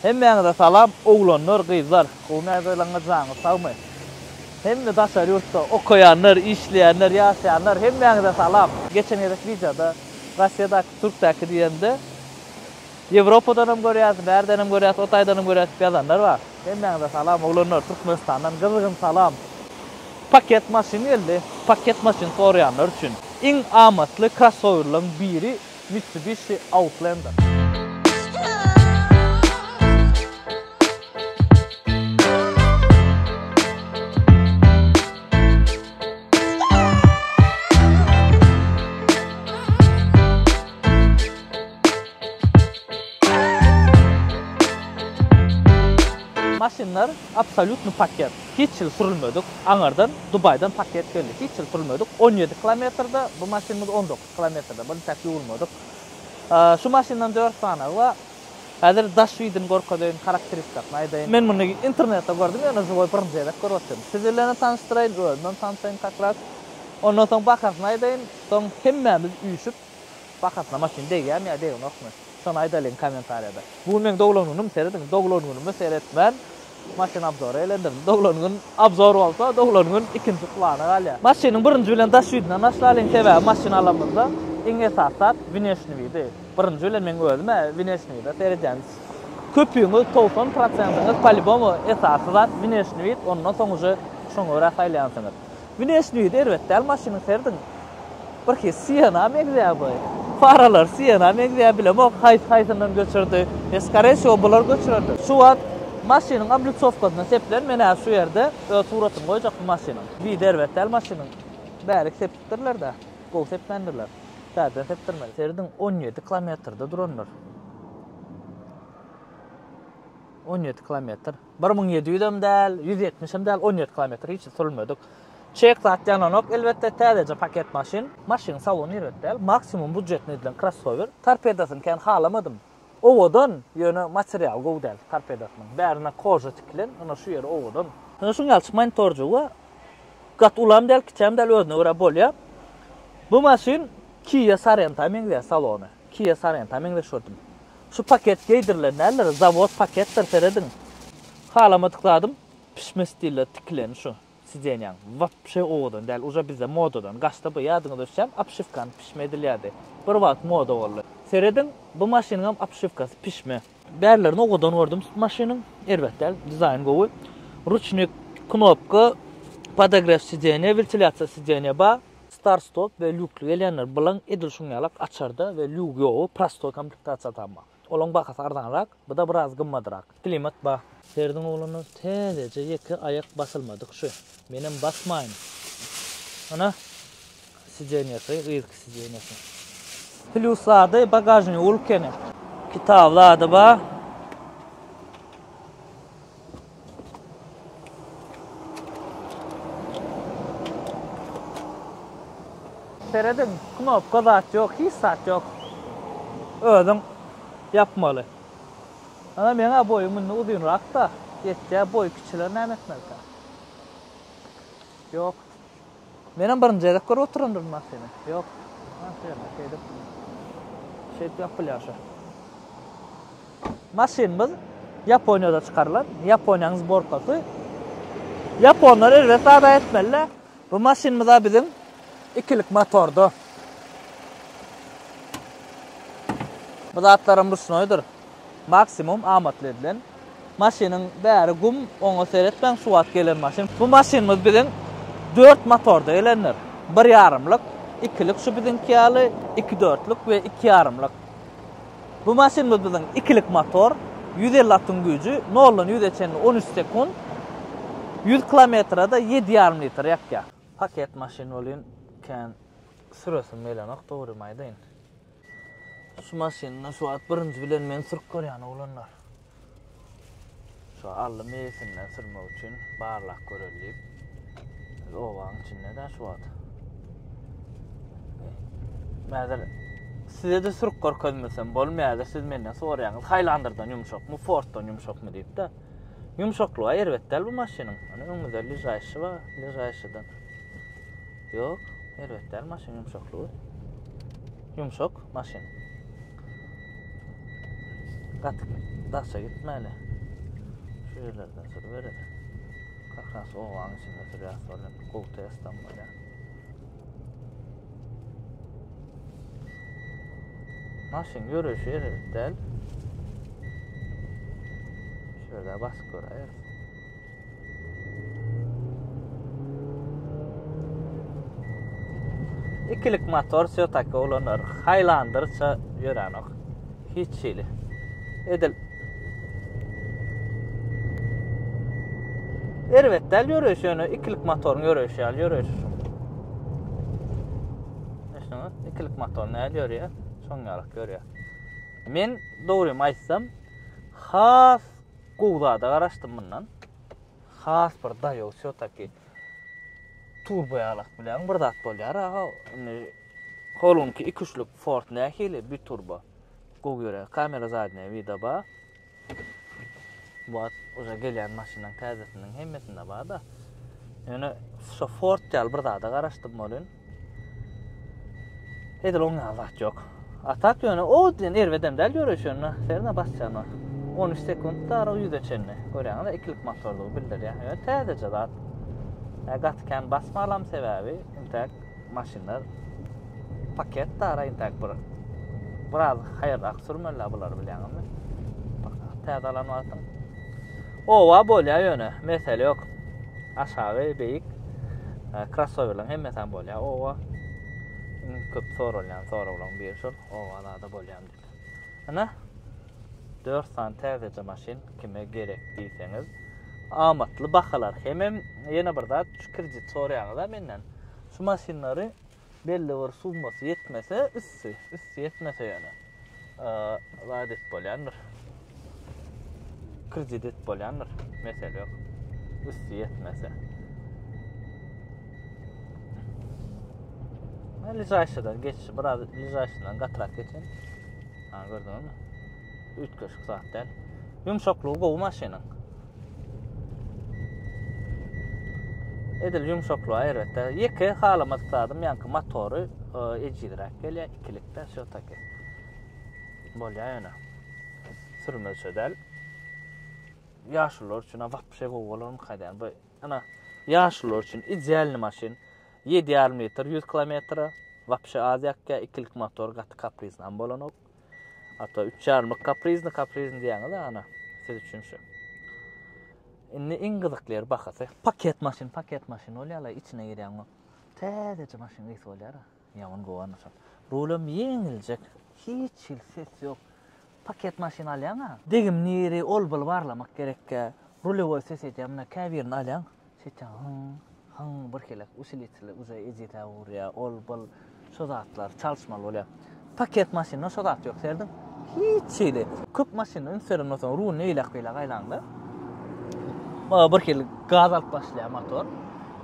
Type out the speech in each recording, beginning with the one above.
Hemmeňize salam, oglanlar, gyzlar. Bu näzeleriniz jaňy sagmy. Hemme daşar ýurtda okuyanlar, işleýänler, ýaşaýanlar hemmeňize salam. Geçen ýerki videoda Russiýadaky Türkdäki diýende Ýewropadan hem görýäs, bärden hem görýäs, Otaydan hem görýäs ýazanlar bar. Hemmeňize salam, oglanlar, Türkmenistandan gyzgyn salam. Paket maşyn geldi. Paket maşyn soraýanlar üçin iň amatly crossoverlaryň biri Mitsubishi Outlander. Maşinlar absolutny paket. Hiç ýyl sürülmedik. Aňardan Dubaydan paket geldi. Hiç ýyl sürülmedik. 17 kilometrde, bu maşinimiz 19 kilometrde. Bunu täk ýurulmadyk. Şu maşindan 4 tane we häzir Daşwydyn gorkadan karakteristikasy aýdaýyn. Men muny internetde gördüm, ýa-da joy birinjide görýärdim. Sizlerle tanıştyraýyn, özümden tanıştyraýyn kakrak. Ondan soň bakasyny aýdaýyn, soň hemmämiz üýüşüp bakasyna maşin degýär, ýa degýän okmy. Şonu aýdaýyn kommentariýada. Bu men doglanumy seredin, doglanumy seretmän. Maşin abzoru elendirdim. Doglanygyn abzor bolsa, doglanygyn ikinji plana galýar. Maşynyň birinji bilen Daşwydyndan aşlalyň sebäbi maşin alamyzda iň esasat Vineshniwidi. Birinji bilen men özüm Vineshniwida seredýäns. Köpüňiz 90%-iňiz polibomy esasy zat Vineshniwid, ondan soňra şoňa görä saýlansyňyz. Vineshniwid erbetde maşyny seredin. Bir ki siyana megzäbi. Faralar siyana megzäbi bilen o haýsyndan göçürdi. Eskare şo bular göçürdi. Şu wagt maşynyň amblitzowkasyna sepler mena şu ýerde öz suratyny goýjak bu maşynyň. Bider betel maşynyň. Bärik sepdirler da. Gol seplendirler. Täze sepdirmeli. Serdin 17 kilometrde duranlar. 17 kilometr. 1700 däl, 170 däl, 17 kilometr hiç sürülmedik. Çek saat ýananok elbetde täze paket maşin. Maşin salony ýerде. Maksimum budjetni edilen crossover. Torpedasyny kan halamadym. Owadan ýöne material gowdal torpedasynyň. Bärine koja tiklen, ana şu ýere owadan. Ana şuň alçykmaň torjuga gat ulam däl kiçem däl özüne görä bolýar. Bu maşin Kia Sorento meňde salony. Kia Sorento meňde şordum. Şu paket geýdirilenler zavod paketler seredin. Halamadykladım. Pişme stille tiklen şu. Sizenýän. Wapşe owadan däl uja bize modadan. Gaçta bu ýadyňa düşýän apşyvkan pişme edilýärdi. Bir wagt moda boldy. Seredin bu maşynyň apşyvkasy pişme. Bärlerini owadan gördüm maşynyň. Erbetde dizayn gowy. Ruchnik knopka, podograf sidenýe, ventilyasiýa sidenýe ba, start stop we lukly gelenler bilen edil şuňalak açarda we luk ýogy prosto komplektasiýa tamam. Olaň bakasy ardanrak, bu da biraz gymmadyrak. Klimat ba. Serdin oğlunu tezece yeki ayak basılmadık şu. Benim basmayın. Ana siceniyası, ıyırkı siceniyası. Plusada bagajını ulkene. Kitavladı ba. Seredin knopka zat yok, hiç zat yok. Özüm yapmalı. Ana meňa boýum uzunrak da, ýetýär boý kiçiler nämetmelkä. Ýok. Menem birinji ýerde görüp oturandym maşyny. Ýok. Şey ýapylýar. Maşynymyz Ýaponiýada çykarylan, Ýaponiýanyň zborkasy. Japonlar elbet ada etmeliler. Bu maşynymyza bizim ikilik motordu. Bu zatlarym ruçnoýdur. Maksimum amatly edilen. Maşynyň bäri gum, oňa seretmän suwat gelen maşyn. Bu maşynymyz bilen 4 motorda gelenler. 1,5lik, 2lik şu bizinki ýaly, 2,4lik we 2,5lik. Bu maşynymyz bilen 2lik motor, 150 atın gücü, 0-dan 100'e 13 sekund, 100 kilometrede 7,5 litr ýakýar. Paket maşyn bolýan, kan sürösün melenok dogrymaýdyn. Şu maşynyny şu at birinji bilen men sürüp görýän oglanlar. Şu ally meýesinden sürmek üçin barlak görelip, owaň içinde de şu at. Mäzer size de sürüp görkezmesem bolmaýar, siz menden soraýaňyz, Highlanderdan ýumşakmy, Forddan ýumşakmy diýip de. Ýumşaklygy erbetde bu maşynyň. Ana öňünde lijaýşy bar, lijaýşydan. Ýok, erbetde maşyn ýumşaklygy. Ýumşak maşyn. Qatık daşa gitmeli. Şu yerlerden sürü verir. Kakras oğanın içinde sürüyası olan koltuğa İstanbul ya. Maşin yürüyüşü yeri değil. Şöyle bas görəyir. İkilik motor sötaki olanır. Haylandırça yörenok. Hiç şeyli. Edil. Ervettel yürüyüş yönü. İkilik motorun yürüyüşü al yürüyüş. Neşnunu? İkilik motorun el yürüyor. Son yarak yürüyor. Men doğruyum aysam. Has Google'da araştım bundan. Has bir dayo sötaki. Turboya alaq bilen bir zat bolýar. Holunki 2-3lük Ford nähili bir turbo. Göre kamera zadine vida ba. Bu oja gelen maşynyň täzesiniň hemmesinde bar da. Yani şu Ford ýal bir zat garaşdym bolyn. Edil oňa zat ýok. Atak ýöne o diýen erwedemdäl ýöreşýärni. Serine basýarmy. 13 sekund dara ýüze çenne. Görýäňiz, ikilik motorlugy bildirýär. Ýöne täzece zat. Gatken basmalam sebebi intek maşinler paket dara intek biraz hayırrak sürmeli bular bilýärmi. Täzelanýatym. Owa bolýar ýöne, mesele ýok. Aşağı beýik crossoverlar hemmeten bolýar. Owa köp sorulýan bir şol. Owa da bolýar. Ana 4 san täzece maşin kime gerek diýseňiz amatly bakalar. Hemem ýene bir zat kredit soraýarlar menden. Şu maşinlary belli bir summasy yetmese, üssü yetmese ýöne. Vadet bolýandyr. Kredit bolýandyr. Mesele ýok. Üssü yetmese. Lijaşydan geçişi, biraz lijaşydan gatrak geçen. Ha, gördüňizmi? 3 köşk saatden. Yumşaklygy gowy maşynyň. Edil yumşaklygy aýratda. Ýeki halama tutadym, ýanky motory ejidrak gelýär, ikilikde şu taki. Bolýar ýöne. Sürme södel. Ýaşlylar üçin wapşe gowalarym haýdan. Bu ana ýaşlylar üçin ideal maşin. 7,5 metr 100 kilometr. Wapşe azýakka ikilik motor gaty kaprizlan bolanok. Hatta 3,5 kaprizny diýäňiz ana. Siz üçin şu. Indi en gyzyklyr bakasy. Paket maşin bolýarlar içine girýän o. Täzece maşin gys bolýar. Ýaman gowan şol. Rolum ýeňiljek. Hiç ses ýok. Paket maşin alýan. Degim niri olbul barlamak gerekkä. Rulowy ses etýärmä käbirini alýan. Seçän bir kelek usilitli uzay ejita urya olbul şu zatlar çalışmaly bolýar. Paket maşinne şu zat ýok serdim. Hiç şeyli. Köp maşinny serin olsa ruhunu eýlek-beýlek aýlandy. Bir kere gaz alıp başlayan motor.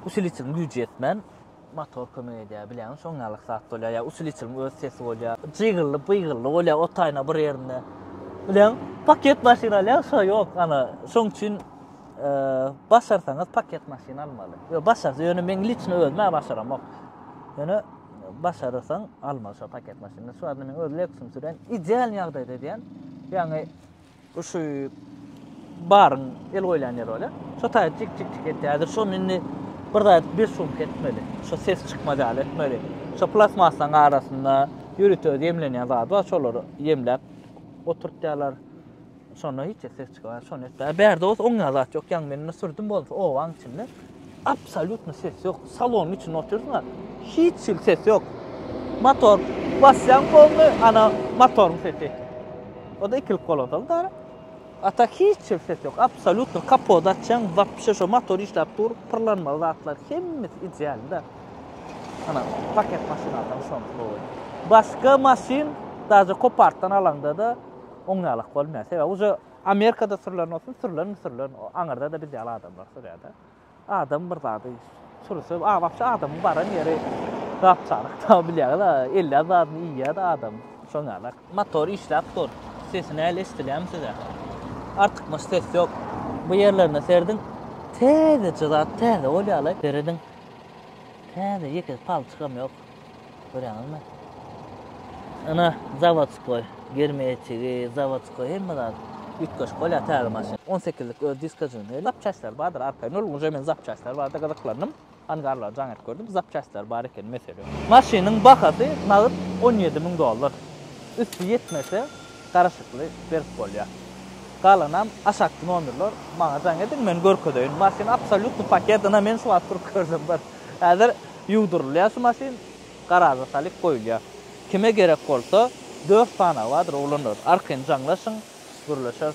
Usul için gücü yetmen motor kömek edýär bilen soňalyk saat bolýar. Ya usul için öz sesi bolýar. Jygyrly, bıygyrly bolýar otayna bir ýerinde. Bilen paket maşina alýar, şo ýok. Ana şoň üçin başarsaňyz paket maşina almaly. Yo başarsa ýöne men liçne özme başaramok. Ýöne başarsaň almaly şo paket maşina. Şu adam men öz Lexus süren ideal ýagdaýda diýen. Ýani şu barın el goýlan ýer bolýar. Şo taý tik etýär. Şo meni bir zat bir şum ketmeli. Şo ses çykmady ýaly etmeli. Şo plasmasaň arasynda ýürütýär ýemlenýän zat bar, şolary ýemläp oturtýarlar. Şonu hiç ses çykar. Şonu berde oňa zat ýok. Ýa meni sürdüm bolsa o waň içinde absolutny ses ýok. Salonyň içinde oturýarlar. Hiç ses ýok. Motor basýan boldy, ana motoryň sesi. O da ikilik bolýar da. Ata hiç ses ýok. Absolutny kapoda açan wapşe şo motor işläp dur, pırlanmaly zatlar hemmesi ideal da. Ana paket maşinadan şonu gowy. Başga maşin daja kopartdan alanda da oňalyk bolmaz. Sebäbi uza Amerikada sürülen olsun, sürülen. Aňarda da bizde adamlar sürýär da. Adam bir zady sürse, wapşe adam baran ýeri rapçalyk da bilýär da, 50 zadyny iýýär da adam şoňalyk. Motor işläp dur. Sesini el estilýärmi de. Artık mı ses yok. Bu yerlerine serdin. Täzece zat täze bolýarlar. Serdin. Täze ýeke pal çykam ýok. Görýäňizmi? Ana zavodskoy Germeçigi, zavodskoy hemme zat ütköş golya tär maşyn. 18lik öz diskajyny zapçaşlar bardyr arkaýyn ulgunja men zapçaşlar barda gazaklandım. Angarlar jaňat gördüm. Zapçaşlar bar eken mesele. Maşynyň bahasy nagyt $17.000. Üstü yetmese garaşykly berip bolýar. Galanam aşakdy nomerler maňa jaň edin men görkedeýin. Maşyn absolutny paketine men şu atdyr gördüm bar. Häzir ýugdurulýar şu maşyn garaja salyp goýulýar. Kime gerek bolsa 4 tane vardır olanlar. Arkayn jaňlaşyň, gürleşer.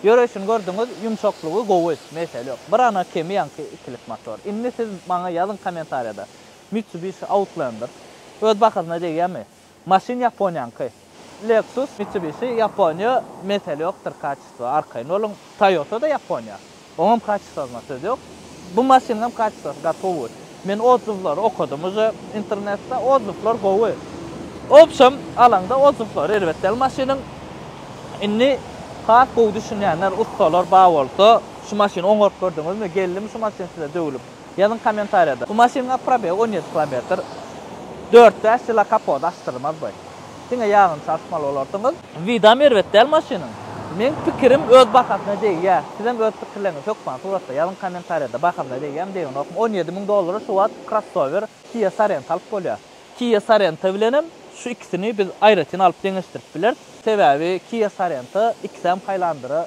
Ýöreşin gördüňiz, ýumşaklygy gowy, mesele ýok. Bir ana kemi ýanky ikilik motor. Indi siz maňa ýazyn kommentariýada. Mitsubishi Outlander. Öz bahasyna diýärmi? Maşyn Ýaponiýanky. Lexus, Mitsubishi Ýaponiýa, mesele ýokdur kaçyşy. Arkayn olun Toyota da Ýaponiýa. Oňam kaçyşyna söz ýok. Bu maşynam kaçyşy gatowy. Men odzuvlar okudum, internetde odzuvlar gowy. Opsam alanda odzuvlar elbetde maşynyň inni kaç gowy düşünýänler, ustalar ba bolsa, şu maşyny oňaryp gördüňizmi? Geldim şu maşyny size döwülüp. Ýazyn kommentariýada. Bu maşynyň probegi 17 km. 4 täsila kapot açdyrmaz bu. Diňe ýagyn çarpmaly bolardyňyz. Widam elbetde maşynyň. Men pikirim öz bahasyna diýär. Sizem öz pikirleriňiz ýokma, suratda ýazyn kommentariýada bahasyna diýýäm diýen okum $17.000 şu wagt crossover Kia Sorento alyp bolýar. Kia Sorento bilenim şu ikisini biz aýratyn alyp deňeşdirip biler. Sebäbi Kia Sorento ikisem haýlandyry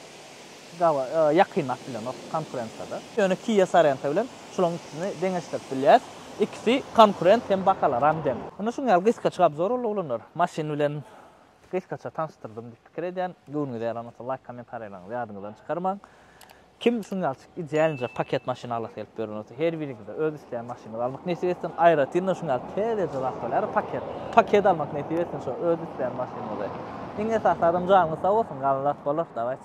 ýakynlap bilen konkurensiyada. Ýöne Kia Sorento bilen şularyň ikisini deňeşdirip bilýär. İkisi konkurent hem bakalar hem dem. Ana şuňa gyska çykyp zor bolanlar. Maşyn bilen gyskaça tanıştırdım diýip pikir edýän. Göwnüňizde ýaranata like kommentariýalaryňyzy ýadyňyzdan çykarmaň. Kim şuňa idealynja paket maşyna alyp gelip berýär. Her biriniňizde öz isleýän maşyny almak nesip etsin. Aýratyn şuňa tede jawaplar paket almak nesip etsin şu öz isleýän maşyny. Diňe sahadan jaňy sag bolsun, galat bolar, dawaj.